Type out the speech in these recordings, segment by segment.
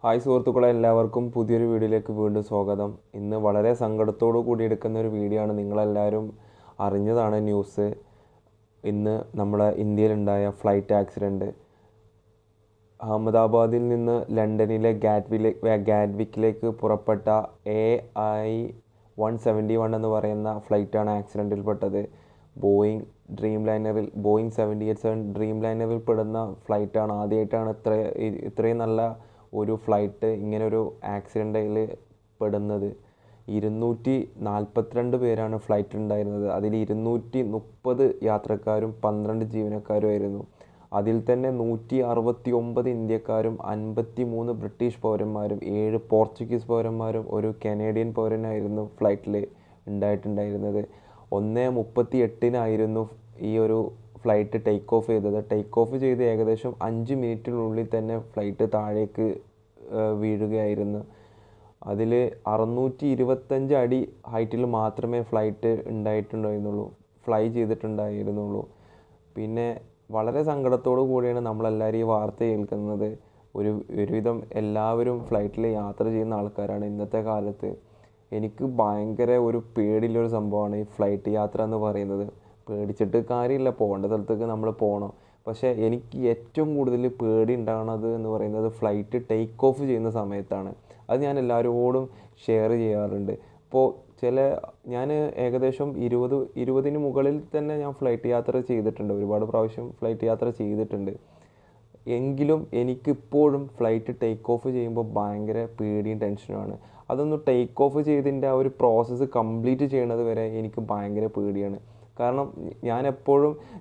Hi സുഹൃത്തുക്കളെ, എല്ലാവർക്കും പുതിയൊരു വീഡിയോയിലേക്ക് വീണ്ടും സ്വാഗതം. ഇന്ന് വളരെ സങ്കടത്തോടു കൂടി എടുക്കുന്ന ഒരു വീഡിയോ ആണ്. നിങ്ങളെല്ലാവരും അറിഞ്ഞതാണ് ന്യൂസ്. ഇന്ന് നമ്മുടെ ഇന്ത്യയിലുണ്ടായ ഫ്ലൈറ്റ് ആക്സിഡൻറ്റ്. അഹമ്മദാബാദിൽ നിന്ന് ലണ്ടനിലെ ഗാറ്റ്വിക്കിലേക്ക് പുറപ്പെട്ട AI-171 എന്ന് പറയുന്ന ഫ്ലൈറ്റാണ് ആക്സിഡൻറ്റിൽപ്പെട്ടത്. ബോയിങ് 787 ഡ്രീം ലൈനറിൽ പെടുന്ന ഫ്ലൈറ്റാണ്. ആദ്യമായിട്ടാണ് ഇത്രയും നല്ല ഒരു ഫ്ലൈറ്റ് ഇങ്ങനൊരു ആക്സിഡൻറ്റിൽ പെടുന്നത്. 242 പേരാണ് ഫ്ലൈറ്റ് ഉണ്ടായിരുന്നത്. അതിൽ 230 യാത്രക്കാരും 12 ജീവനക്കാരുമായിരുന്നു. അതിൽ തന്നെ 169 ഇന്ത്യക്കാരും 53 ബ്രിട്ടീഷ് പൗരന്മാരും 7 പോർച്ചുഗീസ് പൗരന്മാരും ഒരു കനേഡിയൻ പൗരനായിരുന്നു ഫ്ലൈറ്റിൽ ഉണ്ടായിട്ടുണ്ടായിരുന്നത്. 1:38 ഈ ഒരു ഫ്ലൈറ്റ് ടേക്ക് ഓഫ് ചെയ്തത്. ടേക്ക് ഓഫ് ചെയ്ത് ഏകദേശം 5 മിനിറ്റിനുള്ളിൽ തന്നെ ഫ്ലൈറ്റ് താഴേക്ക് വീഴുകയായിരുന്നു. അതിൽ 625 അടി ഹൈറ്റിൽ മാത്രമേ ഫ്ലൈറ്റ് ഫ്ലൈ ചെയ്തിട്ടുണ്ടായിരുന്നുള്ളൂ. പിന്നെ വളരെ സങ്കടത്തോടു കൂടിയാണ് നമ്മളെല്ലാവരും ഈ വാർത്ത കേൾക്കുന്നത്. ഒരുവിധം എല്ലാവരും ഫ്ലൈറ്റിൽ യാത്ര ചെയ്യുന്ന ആൾക്കാരാണ് ഇന്നത്തെ കാലത്ത്. എനിക്ക് ഭയങ്കര ഒരു പേടിയുള്ളൊരു സംഭവമാണ് ഈ ഫ്ലൈറ്റ് യാത്ര എന്ന് പറയുന്നത്. പേടിച്ചിട്ട് കാര്യമില്ല, പോകേണ്ട സ്ഥലത്തേക്ക് നമ്മൾ പോകണം. പക്ഷേ എനിക്ക് ഏറ്റവും കൂടുതൽ പേടി ഉണ്ടാകുന്നത് എന്ന് പറയുന്നത് ഫ്ലൈറ്റ് ടേക്ക് ഓഫ് ചെയ്യുന്ന സമയത്താണ്. അത് ഞാൻ എല്ലാവരോടും ഷെയർ ചെയ്യാറുണ്ട്. ഇപ്പോൾ ഞാൻ ഏകദേശം 20 മുകളിൽ തന്നെ ഞാൻ ഫ്ലൈറ്റ് യാത്ര ചെയ്തിട്ടുണ്ട്. ഒരുപാട് പ്രാവശ്യം ഫ്ലൈറ്റ് യാത്ര ചെയ്തിട്ടുണ്ട്. എങ്കിലും എനിക്കിപ്പോഴും ഫ്ലൈറ്റ് ടേക്ക് ഓഫ് ചെയ്യുമ്പോൾ ഭയങ്കര പേടിയും ടെൻഷനുമാണ്. അതൊന്ന് ടേക്ക് ഓഫ് ചെയ്തതിൻ്റെ ആ ഒരു പ്രോസസ്സ് കംപ്ലീറ്റ് ചെയ്യണത് വരെ എനിക്ക് ഭയങ്കര പേടിയാണ്. കാരണം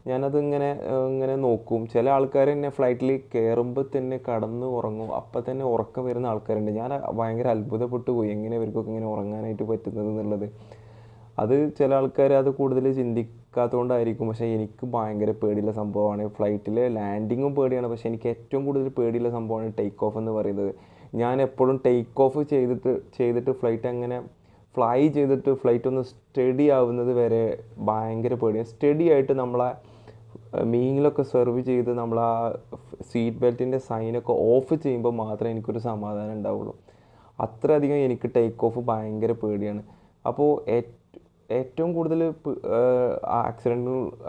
ഞാനതിങ്ങനെ നോക്കും. ചില ആൾക്കാർ തന്നെ ഫ്ലൈറ്റിൽ കയറുമ്പോൾ തന്നെ കടന്ന് ഉറങ്ങും. അപ്പം തന്നെ ഉറക്കം വരുന്ന ആൾക്കാരുണ്ട്. ഞാൻ ഭയങ്കര അത്ഭുതപ്പെട്ടു പോയി, എങ്ങനെ ഇവർക്കൊക്കെ ഇങ്ങനെ ഉറങ്ങാനായിട്ട് പറ്റുന്നത് എന്നുള്ളത്. അത് ചില ആൾക്കാർ അത് കൂടുതൽ ചിന്തിക്കാത്തതുകൊണ്ടായിരിക്കും. പക്ഷേ എനിക്ക് ഭയങ്കര പേടിയുള്ള സംഭവമാണ്. ഫ്ലൈറ്റിലെ ലാൻഡിങ്ങും പേടിയാണ്, പക്ഷേ എനിക്ക് ഏറ്റവും കൂടുതൽ പേടിയുള്ള സംഭവമാണ് ടേക്ക് ഓഫ് എന്ന് പറയുന്നത്. ഞാൻ എപ്പോഴും ടേക്ക് ഓഫ് ചെയ്തിട്ട് ഫ്ലൈറ്റ് അങ്ങനെ ഫ്ലൈ ചെയ്തിട്ട് ഫ്ലൈറ്റ് ഒന്ന് സ്റ്റഡി ആവുന്നത് വരെ ഭയങ്കര പേടിയാണ്. സ്റ്റഡി ആയിട്ട് നമ്മളെ മീലൊക്കെ സെർവ് ചെയ്ത് നമ്മൾ ആ സീറ്റ് ബെൽറ്റിൻ്റെ സൈനൊക്കെ ഓഫ് ചെയ്യുമ്പോൾ മാത്രമേ എനിക്കൊരു സമാധാനം ഉണ്ടാവുള്ളൂ. അത്രയധികം എനിക്ക് ടേക്ക് ഓഫ് ഭയങ്കര പേടിയാണ്. അപ്പോൾ ഏറ്റവും കൂടുതൽ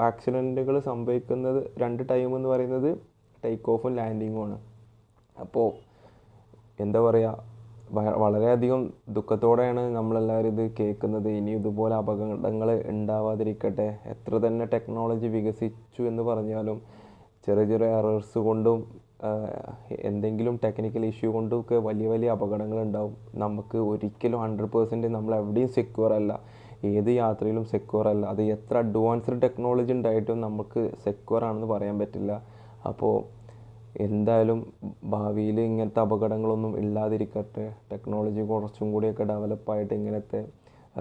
ആക്സിഡൻറ്റുകൾ സംഭവിക്കുന്നത് 2 ടൈം എന്ന് പറയുന്നത് ടേക്ക് ഓഫും ലാൻഡിങ്ങുമാണ്. അപ്പോൾ എന്താ പറയുക, വളരെയധികം ദുഃഖത്തോടെയാണ് നമ്മളെല്ലാവരും ഇത് കേൾക്കുന്നത്. ഇനി ഇതുപോലെ അപകടങ്ങൾ ഉണ്ടാവാതിരിക്കട്ടെ. എത്ര തന്നെ ടെക്നോളജി വികസിച്ചു എന്ന് പറഞ്ഞാലും ചെറിയ ചെറിയ എറേഴ്സ് കൊണ്ടും എന്തെങ്കിലും ടെക്നിക്കൽ ഇഷ്യൂ കൊണ്ടുമൊക്കെ വലിയ വലിയ അപകടങ്ങൾ ഉണ്ടാവും. നമുക്ക് ഒരിക്കലും 100% നമ്മൾ എവിടെയും സെക്യൂർ അല്ല. ഏത് യാത്രയിലും സെക്യൂർ അല്ല. അത് എത്ര അഡ്വാൻസ്ഡ് ടെക്നോളജി ഉണ്ടായിട്ടും നമുക്ക് സെക്യൂർ ആണെന്ന് പറയാൻ പറ്റില്ല. അപ്പോൾ എന്തായാലും ഭാവിയിൽ ഇങ്ങനത്തെ അപകടങ്ങളൊന്നും ഇല്ലാതിരിക്കട്ടെ. ടെക്നോളജി കുറച്ചും കൂടിയൊക്കെ ഡെവലപ്പായിട്ട് ഇങ്ങനത്തെ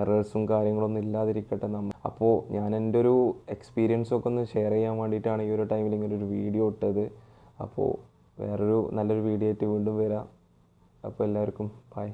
എറേഴ്സും കാര്യങ്ങളൊന്നും ഇല്ലാതിരിക്കട്ടെ. അപ്പോൾ ഞാൻ എൻ്റെ ഒരു എക്സ്പീരിയൻസൊക്കെ ഒന്ന് ഷെയർ ചെയ്യാൻ വേണ്ടിയിട്ടാണ് ഈ ഒരു ടൈമിൽ ഇങ്ങനൊരു വീഡിയോ ഇട്ടത്. അപ്പോൾ നല്ലൊരു വീഡിയോ ആയിട്ട് വീണ്ടും വരാം. അപ്പോൾ എല്ലാവർക്കും ബൈ.